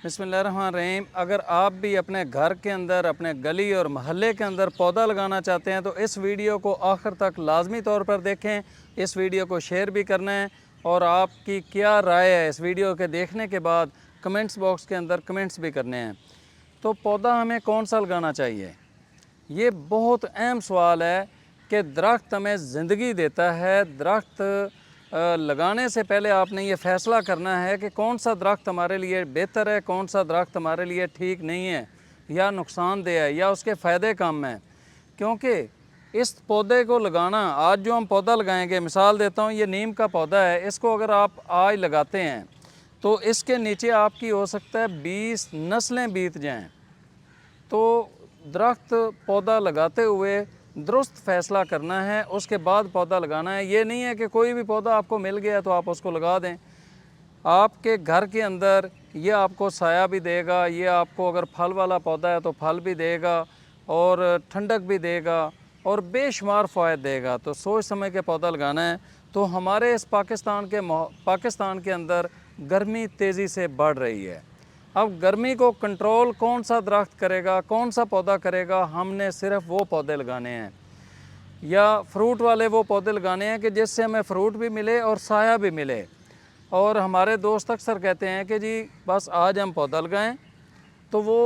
बिस्मिल्लाहिर्रहमानिर्रहीम। अगर आप भी अपने घर के अंदर, अपने गली और महल्ले के अंदर पौधा लगाना चाहते हैं तो इस वीडियो को आखिर तक लाजमी तौर पर देखें। इस वीडियो को शेयर भी करना है और आपकी क्या राय है इस वीडियो के देखने के बाद कमेंट्स बॉक्स के अंदर कमेंट्स भी करने हैं। तो पौधा हमें कौन सा लगाना चाहिए, ये बहुत अहम सवाल है कि दरख्त हमें ज़िंदगी देता है। दरख्त लगाने से पहले आपने ये फ़ैसला करना है कि कौन सा दरख्त हमारे लिए बेहतर है, कौन सा दरख्त हमारे लिए ठीक नहीं है या नुकसानदेह है या उसके फ़ायदे कम हैं। क्योंकि इस पौधे को लगाना, आज जो हम पौधा लगाएंगे, मिसाल देता हूँ, ये नीम का पौधा है। इसको अगर आप आज लगाते हैं तो इसके नीचे आपकी हो सकता है 20 नस्लें बीत जाएँ। तो दरख्त पौधा लगाते हुए दुरुस्त फ़ैसला करना है, उसके बाद पौधा लगाना है। ये नहीं है कि कोई भी पौधा आपको मिल गया तो आप उसको लगा दें। आपके घर के अंदर ये आपको साया भी देगा, ये आपको अगर फल वाला पौधा है तो फल भी देगा और ठंडक भी देगा और बेशुमार फ़ायद देगा। तो सोच समझ के पौधा लगाना है। तो हमारे इस पाकिस्तान के अंदर गर्मी तेज़ी से बढ़ रही है। अब गर्मी को कंट्रोल कौन सा दरख्त करेगा, कौन सा पौधा करेगा? हमने सिर्फ वो पौधे लगाने हैं या फ्रूट वाले वो पौधे लगाने हैं कि जिससे हमें फ्रूट भी मिले और साया भी मिले। और हमारे दोस्त अक्सर कहते हैं कि जी बस आज हम पौधा लगाएं तो वो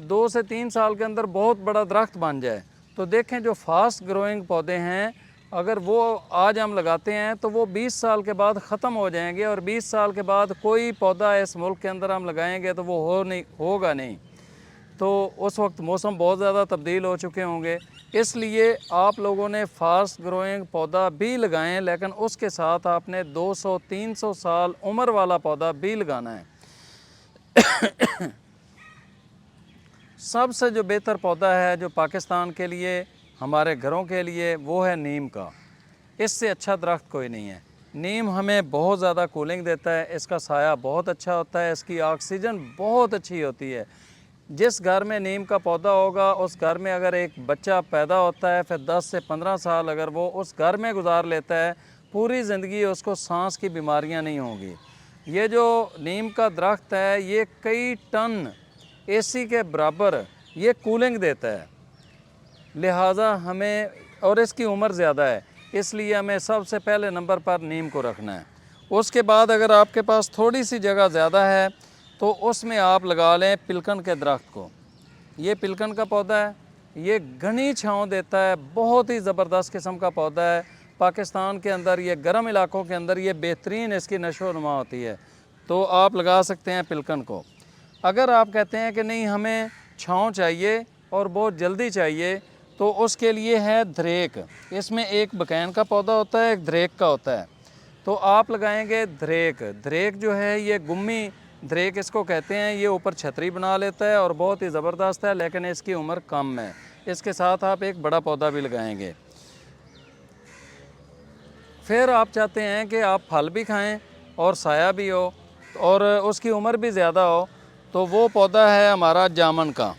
2 से 3 साल के अंदर बहुत बड़ा दरख्त बन जाए। तो देखें, जो फास्ट ग्रोइंग पौधे हैं, अगर वो आज हम लगाते हैं तो वो 20 साल के बाद ख़त्म हो जाएंगे और 20 साल के बाद कोई पौधा इस मुल्क के अंदर हम लगाएंगे तो वो होगा नहीं। तो उस वक्त मौसम बहुत ज़्यादा तब्दील हो चुके होंगे। इसलिए आप लोगों ने फास्ट ग्रोइंग पौधा भी लगाएं, लेकिन उसके साथ आपने 200-300 साल उम्र वाला पौधा भी लगाना है। सबसे जो बेहतर पौधा है जो पाकिस्तान के लिए, हमारे घरों के लिए, वो है नीम का। इससे अच्छा दरख्त कोई नहीं है। नीम हमें बहुत ज़्यादा कूलिंग देता है, इसका साया बहुत अच्छा होता है, इसकी ऑक्सीजन बहुत अच्छी होती है। जिस घर में नीम का पौधा होगा उस घर में अगर एक बच्चा पैदा होता है, फिर 10 से 15 साल अगर वो उस घर में गुजार लेता है, पूरी ज़िंदगी उसको सांस की बीमारियां नहीं होंगी। ये जो नीम का दरख्त है ये कई टन एसी के बराबर ये कूलिंग देता है। लिहाजा हमें, और इसकी उम्र ज़्यादा है, इसलिए हमें सबसे पहले नंबर पर नीम को रखना है। उसके बाद अगर आपके पास थोड़ी सी जगह ज़्यादा है तो उसमें आप लगा लें पिलकन के दरख्त को। ये पिलकन का पौधा है, ये घनी छाँव देता है, बहुत ही ज़बरदस्त किस्म का पौधा है। पाकिस्तान के अंदर ये गर्म इलाकों के अंदर ये बेहतरीन इसकी नशो नुमा होती है, तो आप लगा सकते हैं पिलकन को। अगर आप कहते हैं कि नहीं हमें छाँव चाहिए और बहुत जल्दी चाहिए तो उसके लिए है धरेक। इसमें एक बकैन का पौधा होता है, एक धरेक का होता है। तो आप लगाएंगे धरेक। धरेक जो है ये गुम्मी धरेक इसको कहते हैं, ये ऊपर छतरी बना लेता है और बहुत ही ज़बरदस्त है, लेकिन इसकी उम्र कम है। इसके साथ आप एक बड़ा पौधा भी लगाएंगे। फिर आप चाहते हैं कि आप फल भी खाएं और साया भी हो और उसकी उम्र भी ज़्यादा हो, तो वो पौधा है हमारा जामुन का।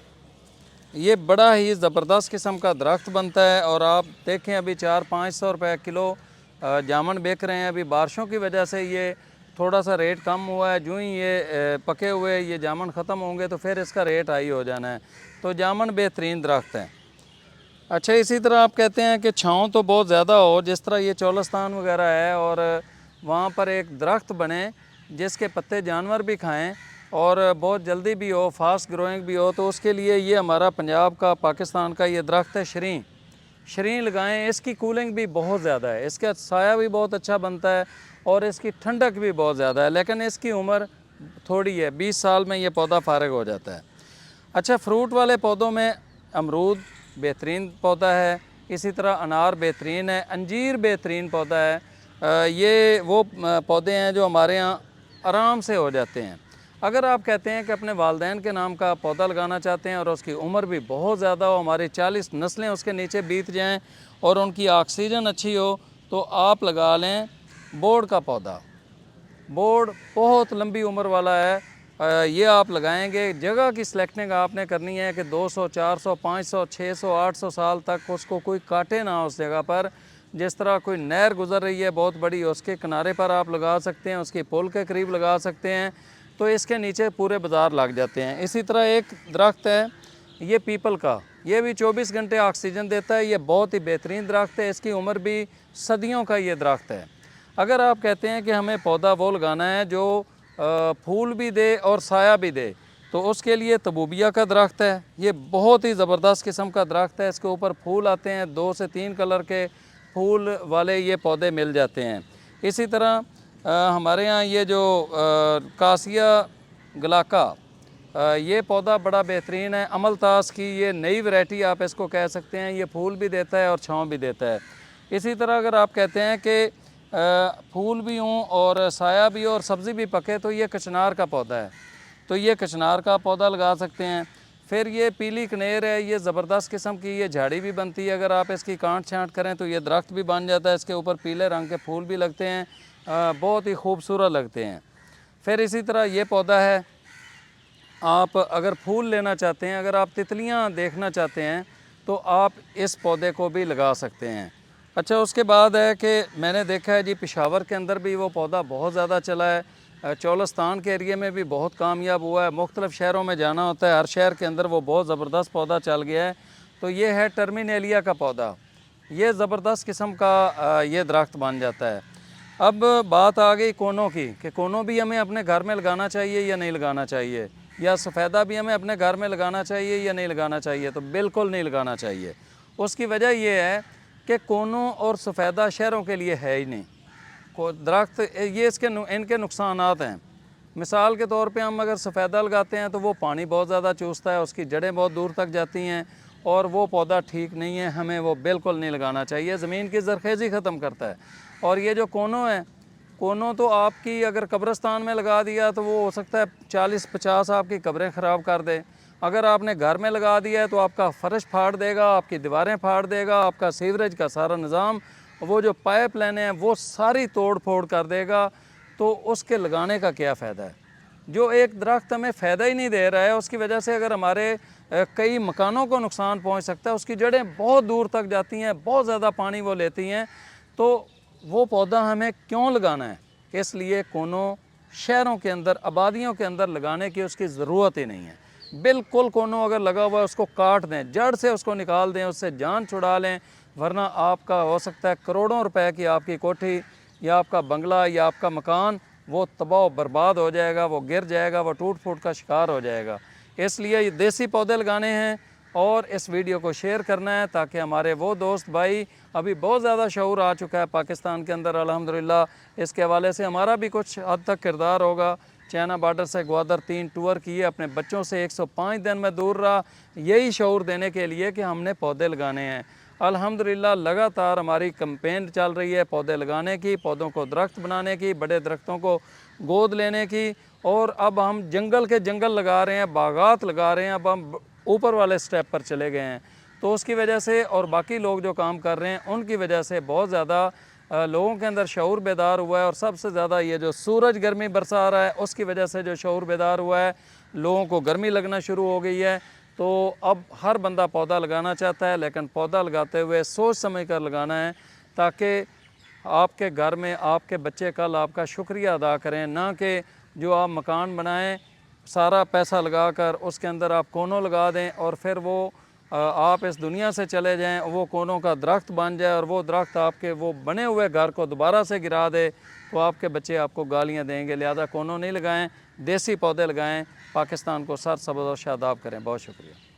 ये बड़ा ही ज़बरदस्त किस्म का दरख्त बनता है और आप देखें अभी 400-500 रुपये किलो जामुन बिक रहे हैं। अभी बारिशों की वजह से ये थोड़ा सा रेट कम हुआ है। जो ही ये पके हुए ये जामुन ख़त्म होंगे तो फिर इसका रेट हाई हो जाना है। तो जामुन बेहतरीन दरख्त है। अच्छा, इसी तरह आप कहते हैं कि छाँव तो बहुत ज़्यादा हो, जिस तरह ये चोलिस्तान वगैरह है और वहाँ पर एक दरख्त बने जिसके पत्ते जानवर भी खाएं और बहुत जल्दी भी हो, फास्ट ग्रोइंग भी हो, तो उसके लिए ये हमारा पंजाब का, पाकिस्तान का ये दरख्त है शरीं लगाएं। इसकी कूलिंग भी बहुत ज़्यादा है, इसका साया भी बहुत अच्छा बनता है और इसकी ठंडक भी बहुत ज़्यादा है, लेकिन इसकी उम्र थोड़ी है, 20 साल में ये पौधा फारग हो जाता है। अच्छा, फ्रूट वाले पौधों में अमरूद बेहतरीन पौधा है, इसी तरह अनार बेहतरीन है, अंजीर बेहतरीन पौधा है। ये वो पौधे हैं जो हमारे यहाँ आराम से हो जाते हैं। अगर आप कहते हैं कि अपने वालदैन के नाम का पौधा लगाना चाहते हैं और उसकी उम्र भी बहुत ज़्यादा हो, हमारी 40 नस्लें उसके नीचे बीत जाएं और उनकी ऑक्सीजन अच्छी हो, तो आप लगा लें बोर्ड का पौधा। बोर्ड बहुत लंबी उम्र वाला है। ये आप लगाएंगे। जगह की सिलेक्टिंग आपने करनी है कि 200, 400, 500, 600, 800 साल तक उसको कोई काटे ना उस जगह पर। जिस तरह कोई नहर गुज़र रही है बहुत बड़ी, उसके किनारे पर आप लगा सकते हैं, उसकी पुल के करीब लगा सकते हैं, तो इसके नीचे पूरे बाज़ार लग जाते हैं। इसी तरह एक दरख्त है ये पीपल का, ये भी 24 घंटे ऑक्सीजन देता है। ये बहुत ही बेहतरीन दरख्त है, इसकी उम्र भी सदियों का ये दरख्त है। अगर आप कहते हैं कि हमें पौधा वो लगाना है जो फूल भी दे और साया भी दे, तो उसके लिए तबूबिया का दरख्त है। ये बहुत ही ज़बरदस्त किस्म का दरख्त है। इसके ऊपर फूल आते हैं, 2 से 3 कलर के फूल वाले ये पौधे मिल जाते हैं। इसी तरह हमारे यहाँ ये जो कासिया गलाका, ये पौधा बड़ा बेहतरीन है। अमलतास की ये नई वैरायटी आप इसको कह सकते हैं। ये फूल भी देता है और छाँव भी देता है। इसी तरह अगर आप कहते हैं कि फूल भी हों और साया भी हो और सब्ज़ी भी पके, तो ये कचनार का पौधा है, तो ये कचनार का पौधा लगा सकते हैं। फिर ये पीली कनेर है, ये ज़बरदस्त किस्म की ये झाड़ी भी बनती है। अगर आप इसकी काट छाँट करें तो ये दरख्त भी बन जाता है। इसके ऊपर पीले रंग के फूल भी लगते हैं, बहुत ही खूबसूरत लगते हैं। फिर इसी तरह ये पौधा है, आप अगर फूल लेना चाहते हैं, अगर आप तितलियां देखना चाहते हैं, तो आप इस पौधे को भी लगा सकते हैं। अच्छा, उसके बाद है कि मैंने देखा है जी पेशावर के अंदर भी वो पौधा बहुत ज़्यादा चला है, चौलस्तान के एरिए में भी बहुत कामयाब हुआ है। मुख्तलिफ़ शहरों में जाना होता है, हर शहर के अंदर वो बहुत ज़बरदस्त पौधा चल गया है। तो ये है टर्मिनेलिया का पौधा, ये ज़बरदस्त किस्म का ये दरख्त बन जाता है। अब बात आ गई कोनों की, कि कोनों भी हमें अपने घर में लगाना चाहिए या नहीं लगाना चाहिए, या सफ़ेदा भी हमें अपने घर में लगाना चाहिए या नहीं लगाना चाहिए। तो बिल्कुल नहीं लगाना चाहिए। उसकी वजह यह है कि कोनों और सफ़ेदा शहरों के लिए है ही नहीं। को दरख्त ये इनके नुकसानात हैं। मिसाल के तौर पे हम अगर सफ़ेदा लगाते हैं तो वो पानी बहुत ज़्यादा चूसता है, उसकी जड़ें बहुत दूर तक जाती हैं और वो पौधा ठीक नहीं है, हमें वो बिल्कुल नहीं लगाना चाहिए, ज़मीन की ज़रखेज़ी ख़त्म करता है। और ये जो कोनों है, कोनों तो आपकी अगर कब्रिस्तान में लगा दिया तो वो हो सकता है 40-50 आपकी कब्रें ख़राब कर दे। अगर आपने घर में लगा दिया है तो आपका फ़र्श फाड़ देगा, आपकी दीवारें फाड़ देगा, आपका सीवरेज का सारा निज़ाम, वो जो पाइप लाइनें हैं वो सारी तोड़ फोड़ कर देगा। तो उसके लगाने का क्या फ़ायदा है? जो एक दरख्त हमें फ़ायदा ही नहीं दे रहा है, उसकी वजह से अगर हमारे कई मकानों को नुकसान पहुंच सकता है, उसकी जड़ें बहुत दूर तक जाती हैं, बहुत ज़्यादा पानी वो लेती हैं, तो वो पौधा हमें क्यों लगाना है? इसलिए कोनों शहरों के अंदर, आबादियों के अंदर लगाने की उसकी ज़रूरत ही नहीं है। बिल्कुल कोनों अगर लगा हुआ है उसको काट दें, जड़ से उसको निकाल दें, उससे जान छुड़ा लें, वरना आपका हो सकता है करोड़ों रुपए की आपकी कोठी या आपका बंगला या आपका मकान वो तबाह बर्बाद हो जाएगा, वो गिर जाएगा, वो टूट फूट का शिकार हो जाएगा। इसलिए ये देसी पौधे लगाने हैं और इस वीडियो को शेयर करना है ताकि हमारे वो दोस्त भाई, अभी बहुत ज़्यादा शऊर आ चुका है पाकिस्तान के अंदर अल्हम्दुलिल्लाह, इसके हवाले से हमारा भी कुछ हद तक किरदार होगा। चाइना बॉर्डर से ग्वादर 3 टूर किए, अपने बच्चों से 105 दिन में दूर रहा, यही शऊर देने के लिए कि हमने पौधे लगाने हैं। अल्हम्दुलिल्लाह लगातार हमारी कैंपेन चल रही है पौधे लगाने की, पौधों को दरख्त बनाने की, बड़े दरख्तों को गोद लेने की, और अब हम जंगल के जंगल लगा रहे हैं, बागात लगा रहे हैं, अब हम ऊपर वाले स्टेप पर चले गए हैं। तो उसकी वजह से और बाकी लोग जो काम कर रहे हैं उनकी वजह से बहुत ज़्यादा लोगों के अंदर शऊर बेदार हुआ है। और सबसे ज़्यादा ये जो सूरज गर्मी बरसा रहा है उसकी वजह से जो शऊर बेदार हुआ है, लोगों को गर्मी लगना शुरू हो गई है। तो अब हर बंदा पौधा लगाना चाहता है, लेकिन पौधा लगाते हुए सोच समझ कर लगाना है, ताकि आपके घर में आपके बच्चे कल आपका शुक्रिया अदा करें, ना कि जो आप मकान बनाएं सारा पैसा लगाकर उसके अंदर आप कोनों लगा दें और फिर वो आप इस दुनिया से चले जाएं, वो कोनों का दरख्त बन जाए और वो दरख्त आपके वो बने हुए घर को दोबारा से गिरा दे, तो आपके बच्चे आपको गालियां देंगे। लिहाजा कोनों नहीं लगाएं, देसी पौधे लगाएं, पाकिस्तान को सरसब्ज़ और शादाब करें। बहुत शुक्रिया।